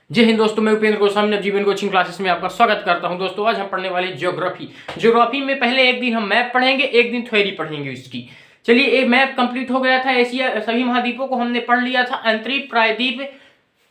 जय हिंद दोस्तों, मैं उपेंद्र गोस्वामी जीवन कोचिंग क्लासेस में आपका स्वागत करता हूं। दोस्तों आज हम पढ़ने वाले ज्योग्राफी में पहले एक दिन हम मैप पढ़ेंगे, एक दिन थ्योरी पढ़ेंगे इसकी। चलिए, एक मैप कंप्लीट हो गया था। एशिया सभी महाद्वीपों को हमने पढ़ लिया था। अंतरिक्ष, प्रायद्वीप,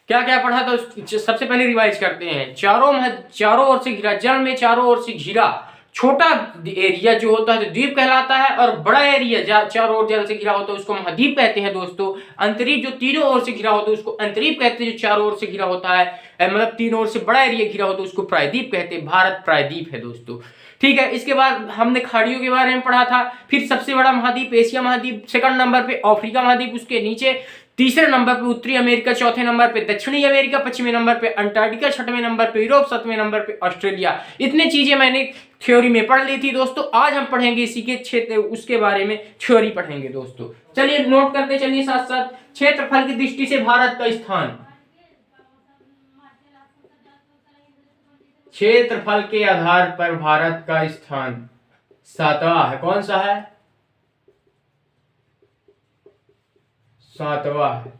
क्या क्या पढ़ा था सबसे पहले रिवाइज करते हैं। चारों ओर से घिरा, जल में चारों ओर से घिरा छोटा एरिया जो होता है तो द्वीप कहलाता है, और बड़ा एरिया चारों ओर जल से घिरा होता है उसको महाद्वीप कहते हैं। दोस्तों अंतरिक्ष जो तीनों ओर से घिरा होता है उसको अंतरिक्ष कहते हैं, जो चारों ओर से घिरा होता है मतलब तीनों ओर से बड़ा एरिया घिरा होता है उसको प्रायद्वीप कहते हैं। भारत प्रायद्वीप है दोस्तों, ठीक है। इसके बाद हमने खाड़ियों के बारे में पढ़ा था। फिर सबसे बड़ा महाद्वीप एशिया महाद्वीप, सेकंड नंबर पे अफ्रीका महाद्वीप, उसके नीचे तीसरे नंबर पे उत्तरी अमेरिका, चौथे नंबर पे दक्षिणी अमेरिका, पांचवें नंबर पे अंटार्कटिका, छठवें नंबर पे यूरोप, सातवें नंबर पे ऑस्ट्रेलिया। इतने चीजें मैंने थ्योरी में पढ़ ली थी दोस्तों। आज हम पढ़ेंगे इसी के क्षेत्र, उसके बारे में थ्योरी पढ़ेंगे दोस्तों। चलिए नोट करते चलिए साथ साथ। क्षेत्रफल की दृष्टि से भारत का स्थान, क्षेत्रफल के आधार पर भारत का स्थान सातवां है। कौन सा है? सातवां है।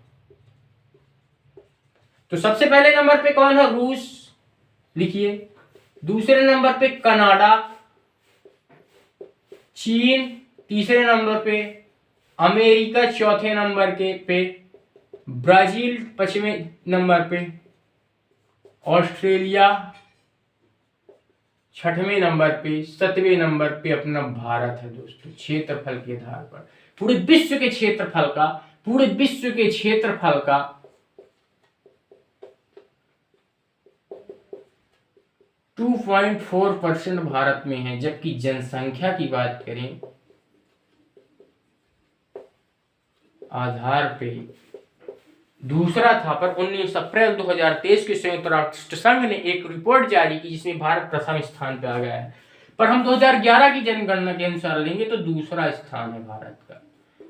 तो सबसे पहले नंबर पे कौन है? रूस, लिखिए। दूसरे नंबर पे कनाडा, चीन, तीसरे नंबर पे अमेरिका, चौथे नंबर के पे ब्राजील, पांचवें नंबर पे ऑस्ट्रेलिया, छठवें नंबर पे, सातवें नंबर पे अपना भारत है दोस्तों। क्षेत्रफल के आधार पर पूरे विश्व के क्षेत्रफल का, पूरे विश्व के क्षेत्रफल का 2.4% भारत में है। जबकि जनसंख्या की बात करें आधार पे दूसरा था, पर 19 अप्रैल 2023 के संयुक्त राष्ट्र संघ ने एक रिपोर्ट जारी की जिसमें भारत प्रथम स्थान पे आ गया है। पर हम 2011 की जनगणना के अनुसार लेंगे तो दूसरा स्थान है भारत का।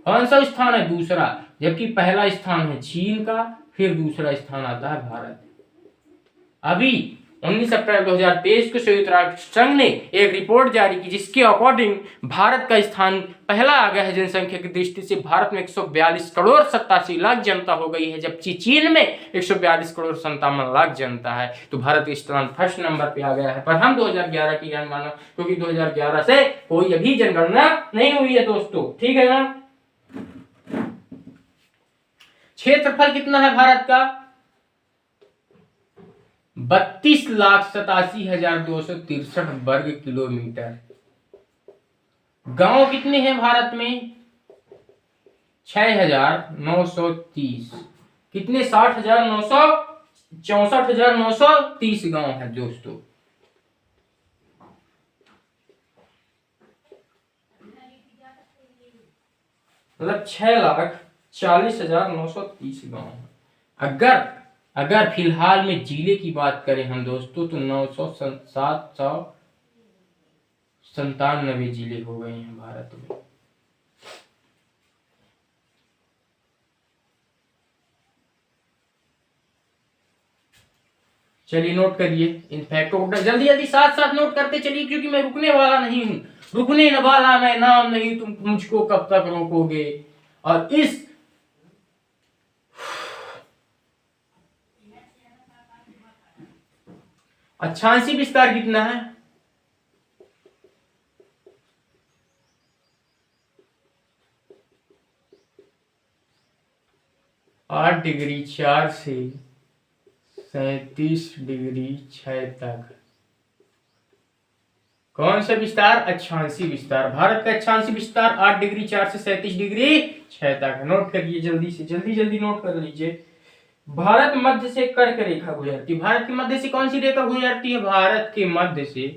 कौन सा स्थान है? दूसरा। जबकि पहला स्थान है चीन का, फिर दूसरा स्थान आता है भारत। अभी 19 अप्रैल 2023 को संयुक्त राष्ट्र संघ ने एक रिपोर्ट जारी की जिसके अकॉर्डिंग भारत का स्थान पहला आ गया है। जनसंख्या की दृष्टि से भारत में 142 करोड़ 87 लाख जनता हो गई है, जबकि चीन में 142 करोड़ 57 लाख जनता है। तो भारत का स्थान फर्स्ट नंबर पे आ गया है। पर हम 2011 की जनगणना, क्योंकि 2011 से कोई अभी जनगणना नहीं हुई है दोस्तों, ठीक है ना। क्षेत्रफल कितना है भारत का? 32,87,263 वर्ग किलोमीटर। गांव कितने हैं भारत में? 6,930। कितने? 64,930 गांव है दोस्तों। मतलब 6,40,930 गांव है। अगर फिलहाल में जिले की बात करें हम दोस्तों तो 797 जिले हो गए हैं भारत में। चलिए नोट करिए इन फैक्टों को, जल्दी जल्दी साथ साथ नोट करते चलिए, क्योंकि मैं रुकने वाला नहीं हूं। रुकने न वाला मैं नाम नहीं, तुम मुझको कब तक रोकोगे। और इस अक्षांशी विस्तार कितना है? 8 डिग्री 4 से 37 डिग्री 6 तक। कौन सा विस्तार? अक्षांशी विस्तार। भारत का अक्षांशी विस्तार 8 डिग्री 4 से 37 डिग्री 6 तक है। नोट करिए जल्दी से, जल्दी जल्दी नोट कर लीजिए। भारत मध्य से कर्क रेखा गुजरती। भारत के मध्य से कौन सी रेखा गुजरती है? भारत के मध्य से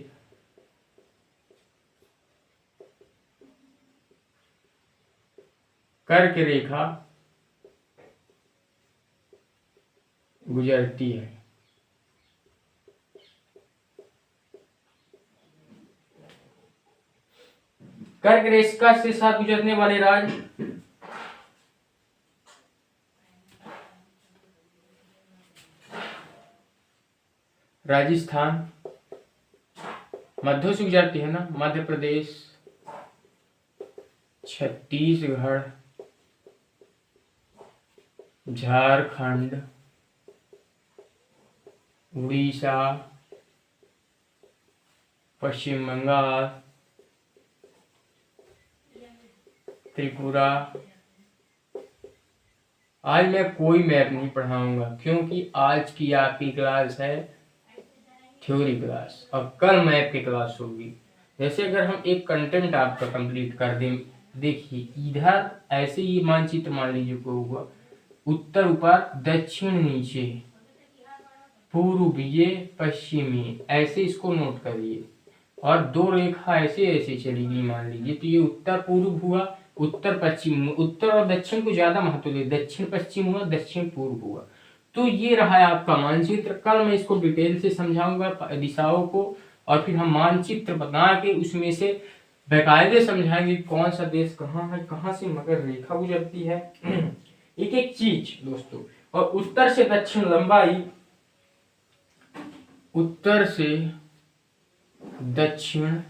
कर्क रेखा गुजरती है। कर्क रेखा से साथ गुजरने वाले राज्य राजस्थान, मध्य से गुजरती है ना, मध्य प्रदेश, छत्तीसगढ़, झारखंड, उड़ीसा, पश्चिम बंगाल, त्रिपुरा। आज मैं कोई मैप नहीं पढ़ाऊंगा क्योंकि आज की आपकी क्लास है थ्योरी क्लास और कल मैप की क्लास होगी। जैसे अगर हम एक कंटेंट आपका कंप्लीट कर दें, देखिए इधर ऐसे ही मानचित्र मान लीजिए को हुआ, उत्तर ऊपर, दक्षिण नीचे, पूर्व ये, पश्चिमी, ऐसे इसको नोट करिए। और दो रेखा ऐसे ऐसे चलेगी मान लीजिए, तो ये उत्तर पूर्व हुआ, उत्तर पश्चिम, उत्तर और दक्षिण को ज्यादा महत्व दे, दक्षिण पश्चिम हुआ, दक्षिण पूर्व हुआ। तो ये रहा है आपका मानचित्र। कल मैं इसको डिटेल से समझाऊंगा दिशाओं को, और फिर हम मानचित्र बना के उसमें से बेकायदे समझाएंगे कौन सा देश कहाँ है, कहाँ से मकर रेखा गुजरती है, एक एक चीज दोस्तों। और उत्तर से दक्षिण लंबाई, उत्तर से दक्षिण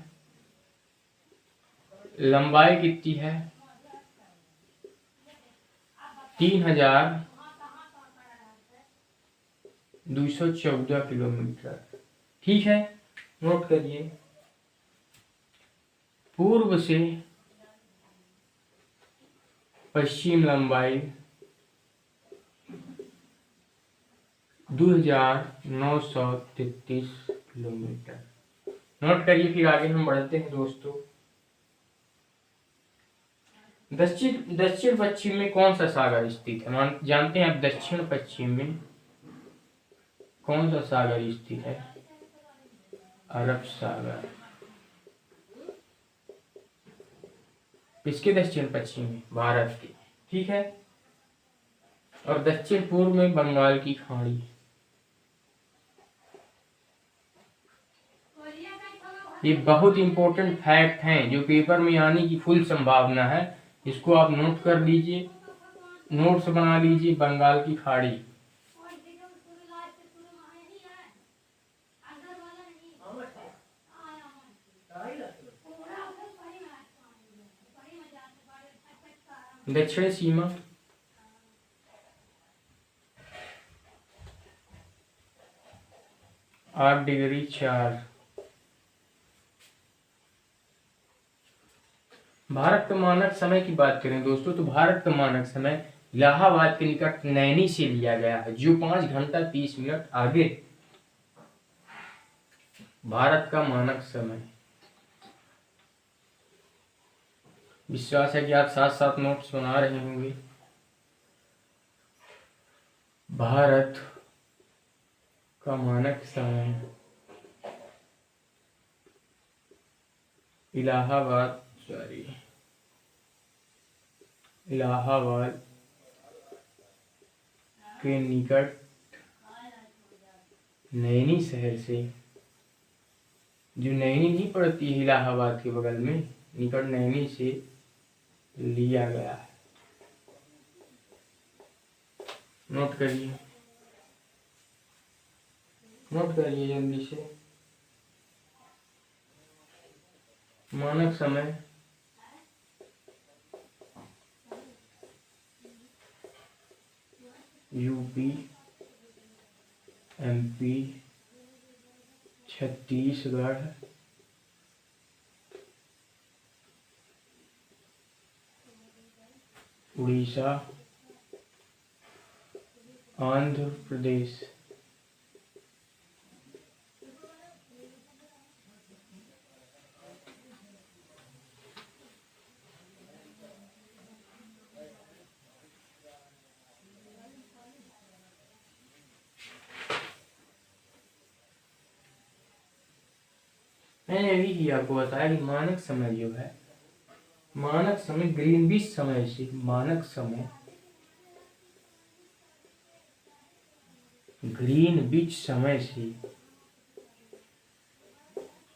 लंबाई कितनी है, 3214 किलोमीटर। ठीक है, नोट करिए। पूर्व से पश्चिम लंबाई 2933 किलोमीटर। नोट करिए, फिर आगे हम बढ़ते हैं दोस्तों। दक्षिण पश्चिम में कौन सा सागर स्थित है, जानते हैं आप? दक्षिण पश्चिम में कौन सा सागर स्थित है? अरब सागर। किसके दक्षिण पश्चिम में? भारत के। ठीक है, और दक्षिण पूर्व में बंगाल की खाड़ी। ये बहुत इंपॉर्टेंट फैक्ट हैं जो पेपर में आने की फुल संभावना है, इसको आप नोट कर लीजिए, नोट्स बना लीजिए। बंगाल की खाड़ी, दक्षिण सीमा, आठ डिग्री 4। भारत का मानक समय की बात करें दोस्तों, तो भारत का मानक समय इलाहाबाद के निकट नैनी से लिया गया है, जो 5 घंटा 30 मिनट आगे। भारत का मानक समय। विश्वास है कि आप साथ साथ नोट्स बना रहे होंगे। भारत का मानक समय इलाहाबाद के निकट नैनी शहर से, जो नैनी नहीं पड़ती है इलाहाबाद के बगल में, निकट नैनी से लिया गया है। नोट करिए, नोट करिए जल्दी से। मानक समय यूपी, एमपी, छत्तीसगढ़, उड़ीसा, आंध्र प्रदेश। मैंने अभी ही आपको बताया कि मानक समय जो है, मानक समय ग्रीनविच समय से, मानक समय ग्रीनविच समय से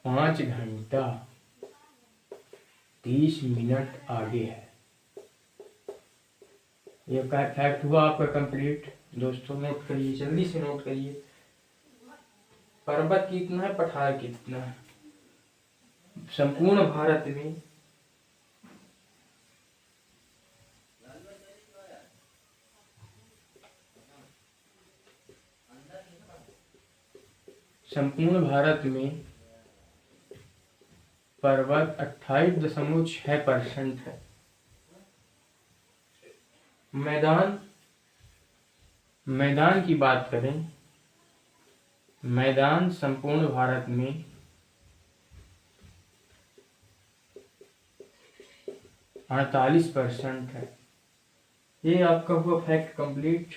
5 घंटा 30 मिनट आगे है। ये फैक्ट हुआ आपका कंप्लीट दोस्तों। नोट करिए, जल्दी से नोट करिए। पर्वत कितना है, पठार कितना है संपूर्ण भारत में? संपूर्ण भारत में पर्वत 28.6% है। मैदान की बात करें, मैदान संपूर्ण भारत में 48% है। ये आपका हुआ फैक्ट कंप्लीट।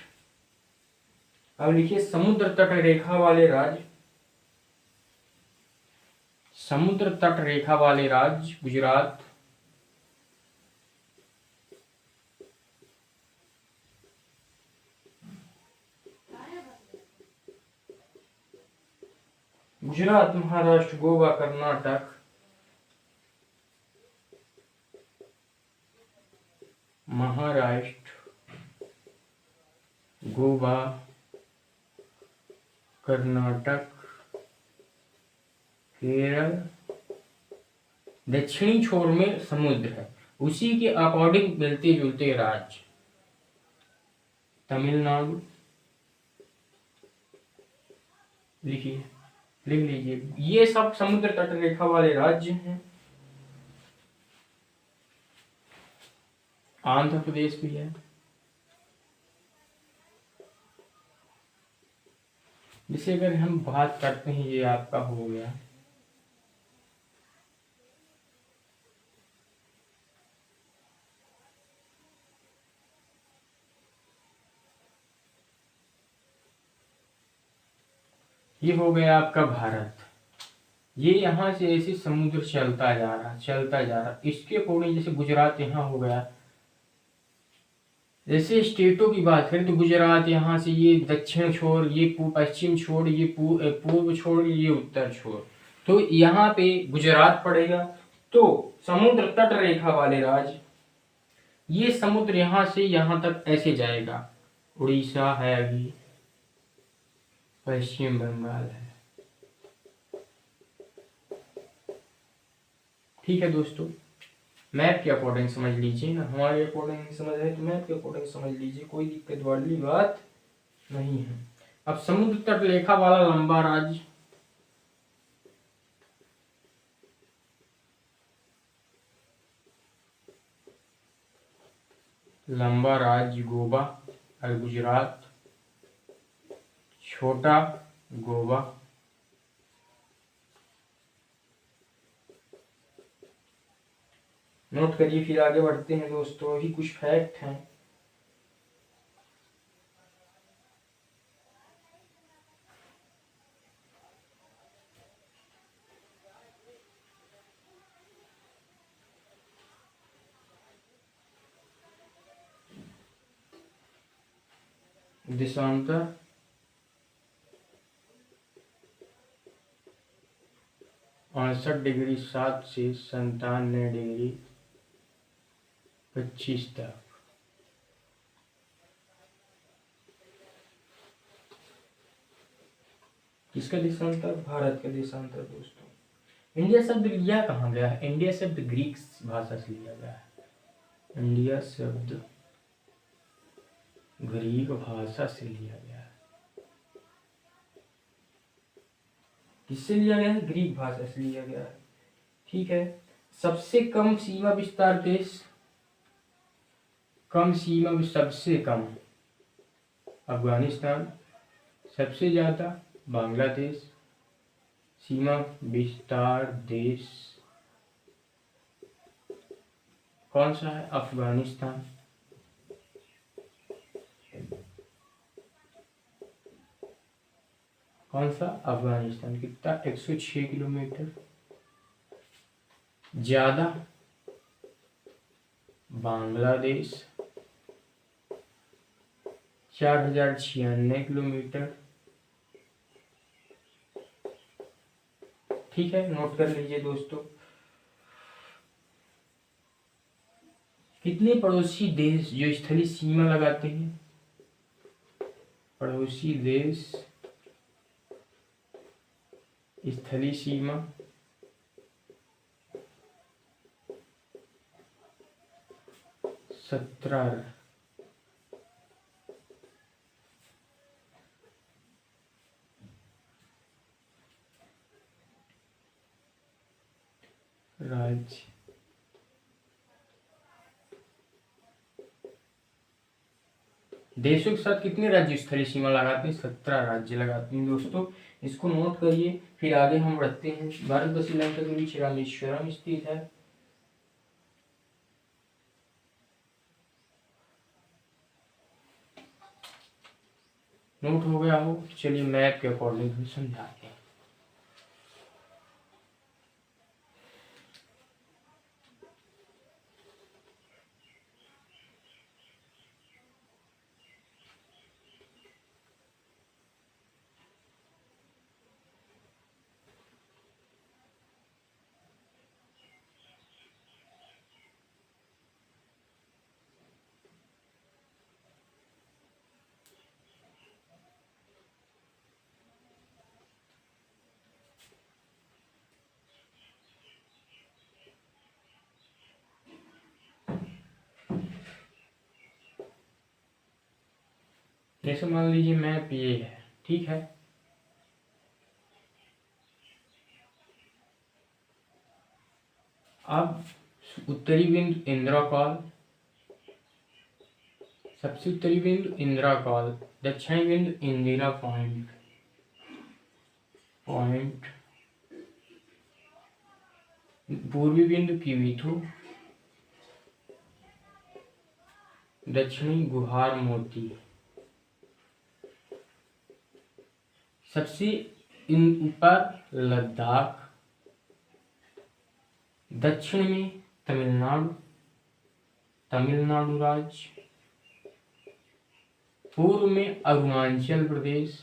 अब लिखिए समुद्र तट रेखा वाले राज्य। समुद्र तट रेखा वाले राज्य गुजरात, गुजरात, महाराष्ट्र, गोवा, कर्नाटक, महाराष्ट्र, गोवा, कर्नाटक, केरल, दक्षिणी छोर में समुद्र है, उसी के अकॉर्डिंग मिलते जुलते राज्य तमिलनाडु, लिखिए, लिख लीजिए, ये सब समुद्र तट रेखा वाले राज्य हैं। आंध्र प्रदेश भी है। जिसे अगर हम बात करते हैं, ये आपका हो गया ये हो गया आपका भारत। ये यहाँ से ऐसे समुद्र चलता जा रहा। इसके अकॉर्डिंग जैसे गुजरात यहाँ हो गया। जैसे स्टेटों की बात करें तो गुजरात यहाँ से ये दक्षिण छोर, ये पश्चिम छोर, ये पूर्व छोर, ये उत्तर छोर, तो यहाँ पे गुजरात पड़ेगा। तो समुद्र तट रेखा वाले राज्य, ये समुद्र यहाँ से यहाँ तक ऐसे जाएगा। उड़ीसा है, अभी पश्चिम बंगाल है। ठीक है दोस्तों, मैप के अकॉर्डिंग समझ लीजिए ना, हमारे अकॉर्डिंग समझ रहे तो मैप के अकॉर्डिंग समझ लीजिए, कोई दिक्कत वाली बात नहीं है। अब समुद्र तट रेखा वाला लंबा राज्य, गोवा और गुजरात, छोटा गोवा, नोट करिए। फिर आगे बढ़ते हैं दोस्तों, अभी कुछ फैक्ट हैं। देशांतर 68°7 से 97°25 तक। किसका देशांतर? भारत का देशांतर दोस्तों। इंडिया शब्द लिया कहाँ गया है? इंडिया शब्द ग्रीक भाषा से लिया गया है। इंडिया शब्द ग्रीक भाषा से लिया गया है। किससे लिया गया है? ग्रीक भाषा से लिया गया है। ठीक है। सबसे कम सीमा विस्तार देश, सबसे कम अफगानिस्तान, सबसे ज्यादा बांग्लादेश। सीमा विस्तार देश कौन सा है? अफगानिस्तान। कौन सा? अफगानिस्तान। कितना? 106 किलोमीटर। ज्यादा बांग्लादेश 4096 किलोमीटर। ठीक है, नोट कर लीजिए दोस्तों। कितने पड़ोसी देश जो स्थलीय सीमा लगाते हैं? पड़ोसी देश स्थलीय सीमा 17। राज्य। देशों के साथ कितने राज्य स्थलीय सीमा लगाते हैं? 17 राज्य लगाते हैं दोस्तों, इसको नोट करिए। फिर आगे हम बढ़ते हैं। भारत व श्रीलंका के बीच रामेश्वरम स्थित है। नोट हो गया हो? चलिए मैप के अकॉर्डिंग हम समझाते हैं। जैसे मान लीजिए मैप ये है, ठीक है। अब उत्तरी बिंदु इंदिरा कॉल, सबसे उत्तरी बिंदु इंदिरा कॉल, दक्षिणी बिंदु इंदिरा पॉइंट, पूर्वी बिंदु किवीथू, दक्षिणी गुहार मोती। सबसे ऊपर लद्दाख, दक्षिण में तमिलनाडु राज्य, पूर्व में अरुणाचल प्रदेश।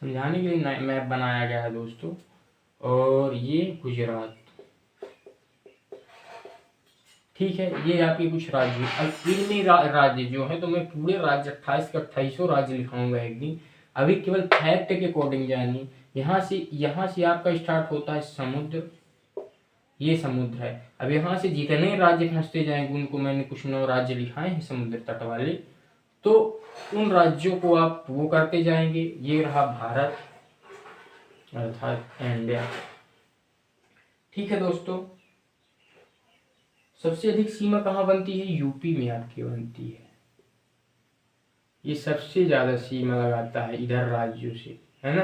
समझाने के लिए मैप बनाया गया है दोस्तों। और ये गुजरात, ठीक है। ये आपके कुछ राज्य। अब इनमें राज्य जो है, तो मैं पूरे राज्य 28 के 28 राज्य लिखाऊंगा एक दिन। अभी केवल फैक्ट के अकॉर्डिंग जानिए। यहाँ से आपका स्टार्ट होता है समुद्र, ये समुद्र है। अब यहाँ से जितने राज्य फंसते जाएंगे, उनको मैंने कुछ 9 राज्य लिखाए हैं समुद्र तट वाले, तो उन राज्यों को आप वो करते जाएंगे। ये रहा भारत अर्थात इंडिया, ठीक है दोस्तों। सबसे अधिक सीमा कहाँ बनती है? यूपी में आपकी बनती है। ये सबसे ज्यादा सीमा लगाता है इधर राज्यों से, है ना।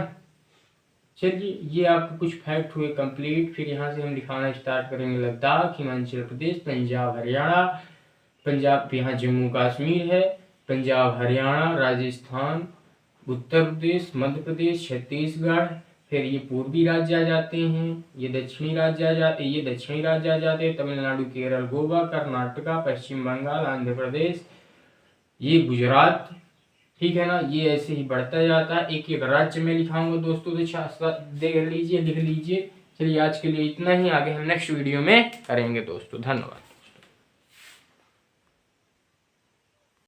चलिए, ये आपके कुछ फैक्ट हुए कंप्लीट। फिर यहाँ से हम दिखाना स्टार्ट करेंगे लद्दाख, हिमाचल प्रदेश, पंजाब हरियाणा। पंजाब यहाँ जम्मू कश्मीर है, पंजाब हरियाणा, राजस्थान, उत्तर प्रदेश, मध्य प्रदेश, छत्तीसगढ़। फिर ये पूर्वी राज्य आ जाते हैं, ये दक्षिणी राज्य आ जाते हैं, तमिलनाडु, केरल, गोवा, कर्नाटका, पश्चिम बंगाल, आंध्र प्रदेश, ये गुजरात, ठीक है ना। ये ऐसे ही बढ़ता जाता है। एक एक राज्य में लिखाऊंगा दोस्तों, तो देख लीजिए, लिख लीजिए। चलिए आज के लिए इतना ही, आगे हम नेक्स्ट वीडियो में करेंगे दोस्तों। धन्यवाद।